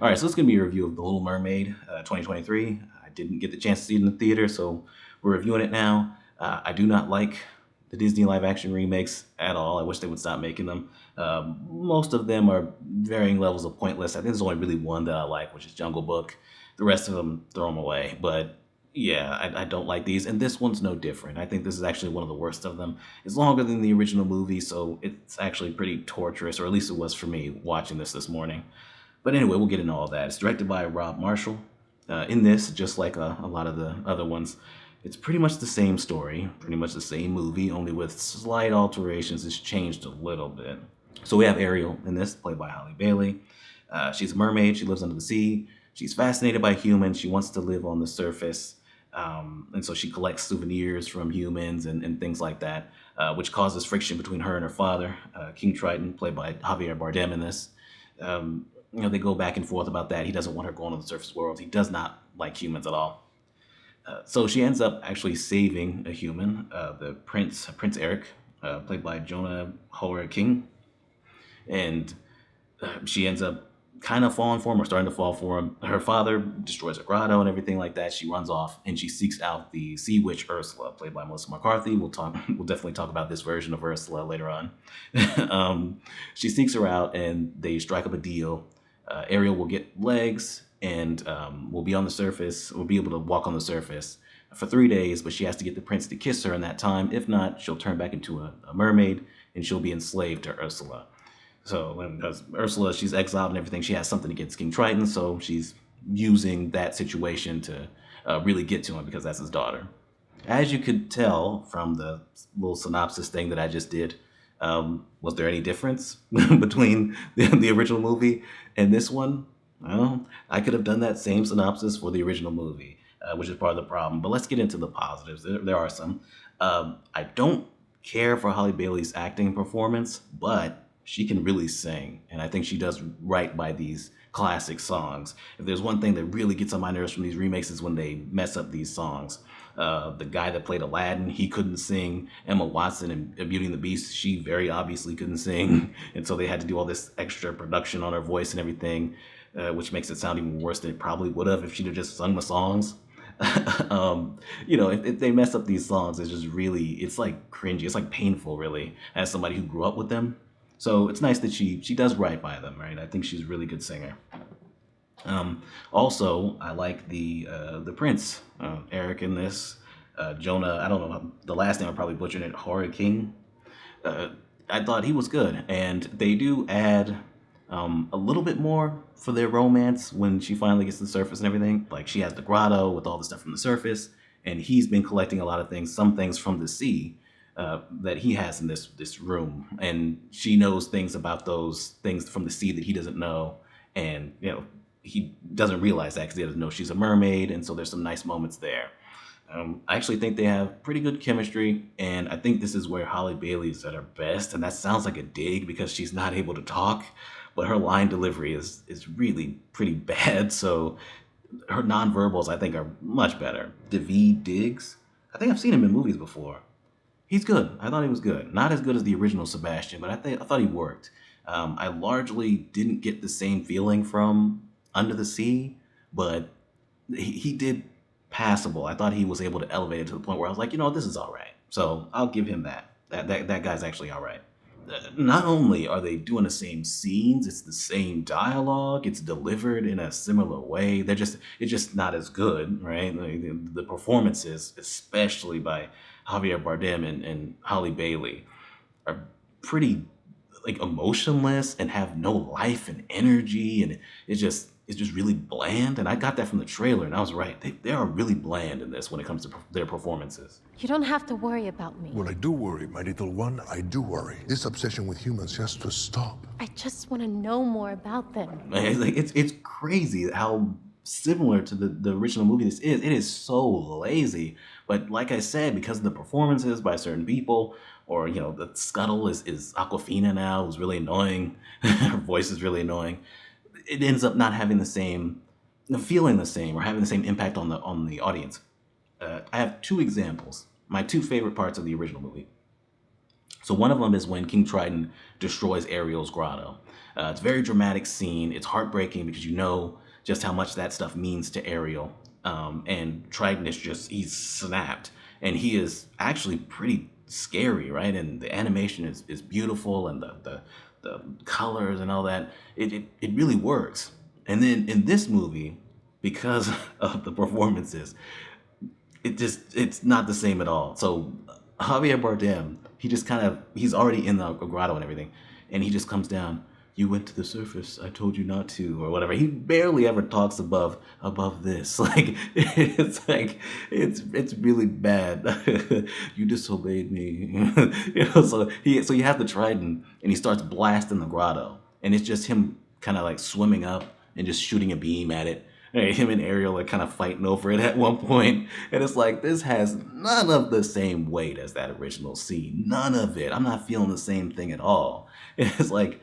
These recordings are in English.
All right, so it's going to be a review of The Little Mermaid 2023. I didn't get the chance to see it in the theater, so we're reviewing it now. I do not like the Disney live action remakes at all. I wish they would stop making them. Most of them are varying levels of pointless. I think there's only really one that I like, which is Jungle Book. The rest of them, throw them away. But yeah, I don't like these, and this one's no different. I think this is actually one of the worst of them. It's longer than the original movie, so it's actually pretty torturous, or at least it was for me watching this morning. But anyway, we'll get into all that. It's directed by Rob Marshall. In this, just like a lot of the other ones, it's pretty much the same story, pretty much the same movie, only with slight alterations. It's changed a little bit. So we have Ariel in this, played by Halle Bailey. She's a mermaid. She lives under the sea. She's fascinated by humans. She wants to live on the surface. And so she collects souvenirs from humans and things like that, which causes friction between her and her father, King Triton, played by Javier Bardem in this. They go back and forth about that. He doesn't want her going on the surface world. He does not like humans at all. So she ends up actually saving a human, the Prince Eric, played by Jonah Hora King. And she ends up kind of falling for him or starting to fall for him. Her father destroys a grotto and everything like that. She runs off and she seeks out the sea witch Ursula, played by Melissa McCarthy. We'll definitely talk about this version of Ursula later on. She seeks her out and they strike up a deal. Ariel will get legs and will be on the surface, will be able to walk on the surface for 3 days, but she has to get the prince to kiss her in that time. If not, she'll turn back into a mermaid and she'll be enslaved to Ursula. So because Ursula, she's exiled and everything, she has something against King Triton, so she's using that situation to really get to him because that's his daughter. As you could tell from the little synopsis thing that I just did, was there any difference between the original movie and this one? Well, I could have done that same synopsis for the original movie, which is part of the problem. But let's get into the positives. There are some. I don't care for Halle Bailey's acting performance, but she can really sing, and I think she does right by these classic songs. If there's one thing that really gets on my nerves from these remakes is when they mess up these songs. The guy that played Aladdin, he couldn't sing. Emma Watson in Beauty and the Beast, she very obviously couldn't sing, and so they had to do all this extra production on her voice and everything, which makes it sound even worse than it probably would have if she'd have just sung the songs. If they mess up these songs, it's like cringy. It's like painful, really, as somebody who grew up with them. So it's nice that she does right by them, right? I think she's a really good singer. Also, I like the prince, Eric in this. Jonah, I don't know, the last name I'm probably butchering it, Hora King. I thought he was good. And they do add a little bit more for their romance when she finally gets to the surface and everything. Like she has the grotto with all the stuff from the surface, and he's been collecting a lot of things, some things from the sea, that he has in this room, and she knows things about those things from the sea that he doesn't know, and he doesn't realize that because he doesn't know she's a mermaid, and so there's some nice moments there. I actually think they have pretty good chemistry, and I think this is where Halle Bailey is at her best, and that sounds like a dig because she's not able to talk, but her line delivery is really pretty bad, so her nonverbals I think are much better. Daveed Diggs, I think I've seen him in movies before. He's good. I thought he was good. Not as good as the original Sebastian, but I thought he worked. I largely didn't get the same feeling from Under the Sea, but he did passable. I thought he was able to elevate it to the point where I was like, this is all right. So I'll give him that. That guy's actually all right. Not only are they doing the same scenes, it's the same dialogue, it's delivered in a similar way. It's just not as good, right? The performances, especially by Javier Bardem and Halle Bailey, are pretty like emotionless and have no life and energy, and it's just really bland. And I got that from the trailer, and I was right. They are really bland in this when it comes to their performances. You don't have to worry about me. Well, I do worry, my little one. I do worry. This obsession with humans has to stop. I just want to know more about them. It's crazy how similar to the original movie this is. It is so lazy. But like I said, because of the performances by certain people, or the Scuttle is Aquafina now, who's really annoying. Her voice is really annoying. It ends up not having the same, feeling the same, or having the same impact on the audience. I have two examples. My two favorite parts of the original movie. So one of them is when King Triton destroys Ariel's grotto. It's a very dramatic scene. It's heartbreaking because you know just how much that stuff means to Ariel. And Triton is he's snapped. And he is actually pretty scary, right? And the animation is beautiful, and the colors and all that. It really works. And then in this movie, because of the performances, it's not the same at all. So Javier Bardem, he's already in the grotto and everything, and he just comes down. You went to the surface. I told you not to, or whatever. He barely ever talks above this. It's really bad. You disobeyed me. So you have the Trident, and he starts blasting the grotto, and it's just him kind of like swimming up and just shooting a beam at it. Right, him and Ariel are kind of fighting over it at one point, and it's like this has none of the same weight as that original scene. None of it. I'm not feeling the same thing at all. It's like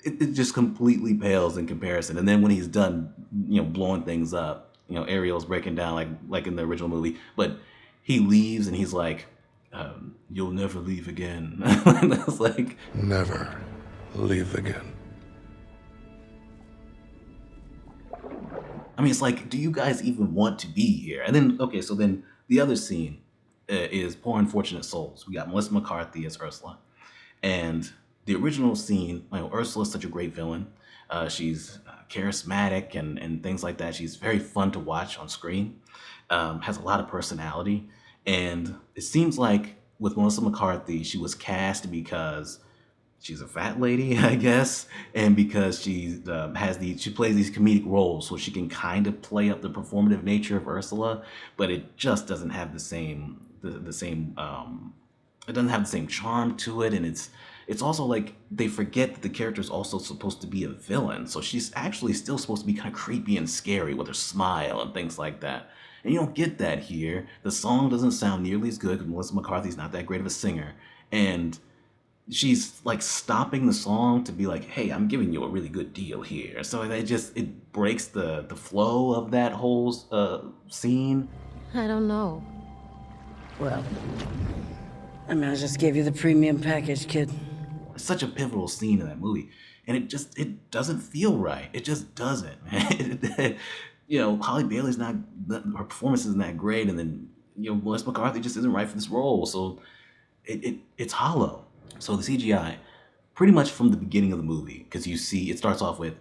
it just completely pales in comparison. And then when he's done, blowing things up, Ariel's breaking down like in the original movie, but he leaves and he's like, "You'll never leave again." And it's like, Never leave again. I mean, it's like, do you guys even want to be here? And then, okay, so then the other scene is Poor Unfortunate Souls. We got Melissa McCarthy as Ursula. And the original scene, Ursula's such a great villain. She's charismatic and things like that. She's very fun to watch on screen, has a lot of personality. And it seems like with Melissa McCarthy, she was cast because she's a fat lady, I guess, and because she plays these comedic roles, so she can kind of play up the performative nature of Ursula, but it just doesn't have the same it doesn't have the same charm to it, and it's also like they forget that the character's also supposed to be a villain, so she's actually still supposed to be kind of creepy and scary with her smile and things like that. And you don't get that here. The song doesn't sound nearly as good because Melissa McCarthy's not that great of a singer, and she's like stopping the song to be like, "Hey, I'm giving you a really good deal here." So it breaks the flow of that whole scene. I don't know. Well, I mean, I just gave you the premium package, kid. It's such a pivotal scene in that movie, and it doesn't feel right. It just doesn't, man. Holly Bailey's not, her performance isn't that great, and then Melissa McCarthy just isn't right for this role. So it's hollow. So the CGI, pretty much from the beginning of the movie, because you see it starts off with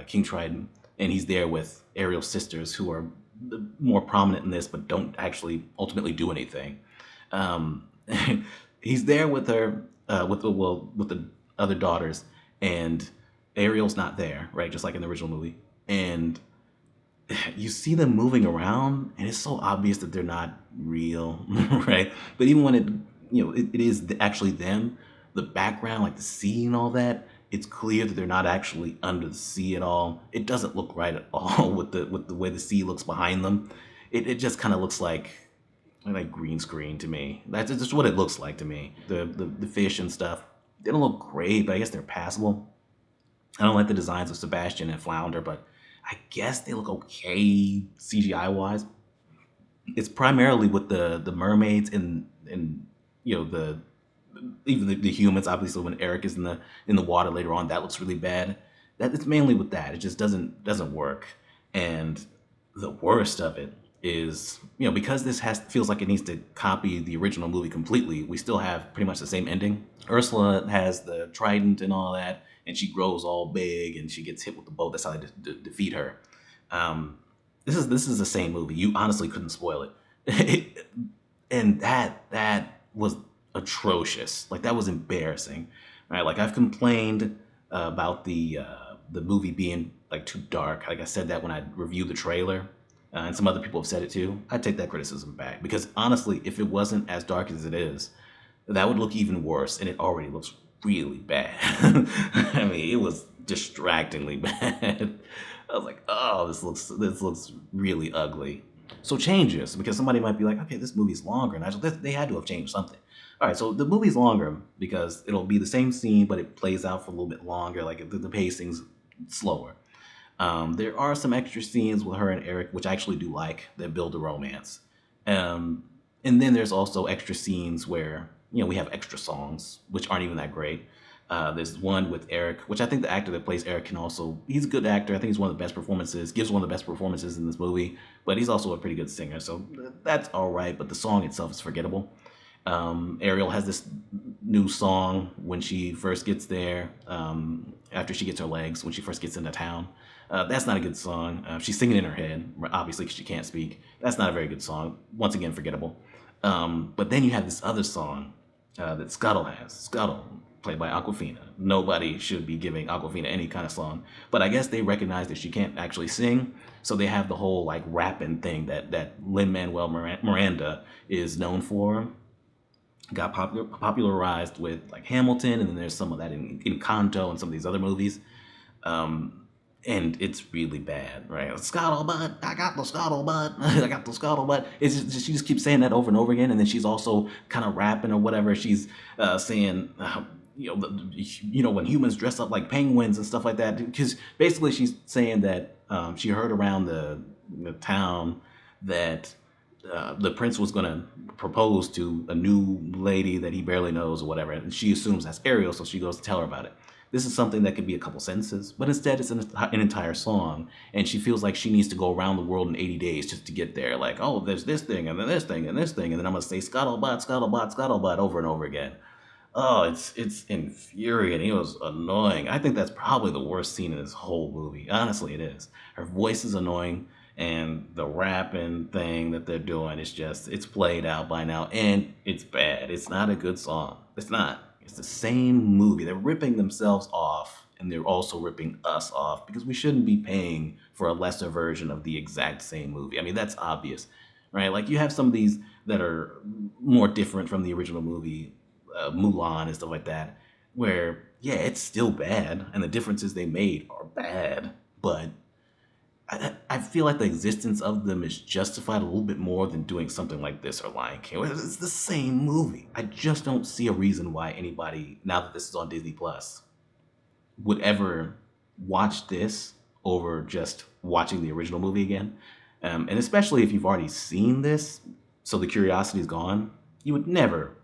King Triton, and he's there with Ariel's sisters, who are more prominent in this, but don't actually ultimately do anything. He's there with her, with the other daughters, and Ariel's not there, right? Just like in the original movie, and you see them moving around, and it's so obvious that they're not real, right? But even when it is actually them, the background, like the sea and all that, it's clear that they're not actually under the sea at all. It doesn't look right at all with the way the sea looks behind them. It just kind of looks like green screen to me. That's just what it looks like to me. The fish and stuff, they don't look great, but I guess they're passable. I don't like the designs of Sebastian and Flounder, but I guess they look okay CGI wise. It's primarily with the mermaids and even the humans. Obviously, when Eric is in the water later on, that looks really bad. It's mainly with that. It just doesn't work. And the worst of it is, because this feels like it needs to copy the original movie completely. We still have pretty much the same ending. Ursula has the trident and all that, and she grows all big, and she gets hit with the boat. That's how they defeat her. This is the same movie. You honestly couldn't spoil it. And that was atrocious. Like, that was embarrassing, right? Like, I've complained about the movie being like too dark. Like, I said that when I reviewed the trailer, and some other people have said it too. I take that criticism back, because honestly, if it wasn't as dark as it is, that would look even worse, and it already looks really bad. I mean, it was distractingly bad. I was like, oh, this looks really ugly. So changes, because somebody might be like, okay, this movie's longer, Nigel. They had to have changed something. All right, so the movie's longer because it'll be the same scene, but it plays out for a little bit longer. Like, the pacing's slower. There are some extra scenes with her and Eric, which I actually do like, that build a romance. And then there's also extra scenes where we have extra songs, which aren't even that great. There's one with Eric, which I think the actor that plays Eric he's a good actor. I think he's one of the best performances, gives one of the best performances in this movie, but he's also a pretty good singer. So that's all right, but the song itself is forgettable. Ariel has this new song when she first gets there, after she gets her legs, when she first gets into town. That's not a good song. She's singing in her head, obviously, because she can't speak. That's not a very good song. Once again, forgettable. But then you have this other song that Scuttle has. Scuttle, played by Aquafina. Nobody should be giving Aquafina any kind of song. But I guess they recognize that she can't actually sing, so they have the whole like rapping thing that Lin-Manuel Miranda is known for. Got popularized with like Hamilton, and then there's some of that in Encanto and some of these other movies. And it's really bad, right? Scuttlebutt, I got the scuttlebutt, I got the scuttlebutt. She just keeps saying that over and over again, and then she's also kind of rapping or whatever. She's saying, when humans dress up like penguins and stuff like that. Because basically, she's saying that she heard around the town that the prince was going to propose to a new lady that he barely knows or whatever, and she assumes that's Ariel, so she goes to tell her about it. This is something that could be a couple sentences, but instead it's an entire song, and she feels like she needs to go around the world in 80 days just to get there. Like, oh, there's this thing, and then this thing, and this thing, and then I'm going to say scuttlebutt, scuttlebutt, scuttlebutt over and over again. Oh, it's infuriating. It was annoying. I think that's probably the worst scene in this whole movie. Honestly, it is. Her voice is annoying, and the rapping thing that they're doing is it's played out by now, and it's bad. It's not a good song. It's not. It's the same movie. They're ripping themselves off, and they're also ripping us off because we shouldn't be paying for a lesser version of the exact same movie. I mean, that's obvious, right? Like, you have some of these that are more different from the original movie, Mulan and stuff like that, where, yeah, it's still bad, and the differences they made are bad, but I feel like the existence of them is justified a little bit more than doing something like this or Lion King. It's the same movie. I just don't see a reason why anybody, now that this is on Disney Plus, would ever watch this over just watching the original movie again. And especially if you've already seen this, so the curiosity is gone, you would never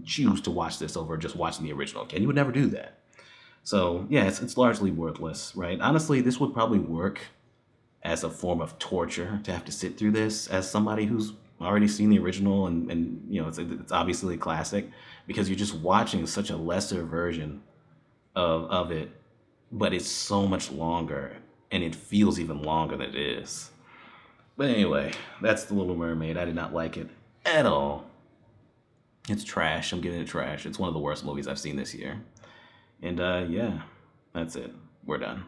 choose to watch this over just watching the original again. You would never do that. So yeah, it's largely worthless, right? Honestly, this would probably work as a form of torture to have to sit through this as somebody who's already seen the original, and it's obviously a classic, because you're just watching such a lesser version of it, but it's so much longer, and it feels even longer than it is. But anyway, that's The Little Mermaid. I did not like it at all. It's trash. I'm giving it trash. It's one of the worst movies I've seen this year. And yeah, that's it. We're done.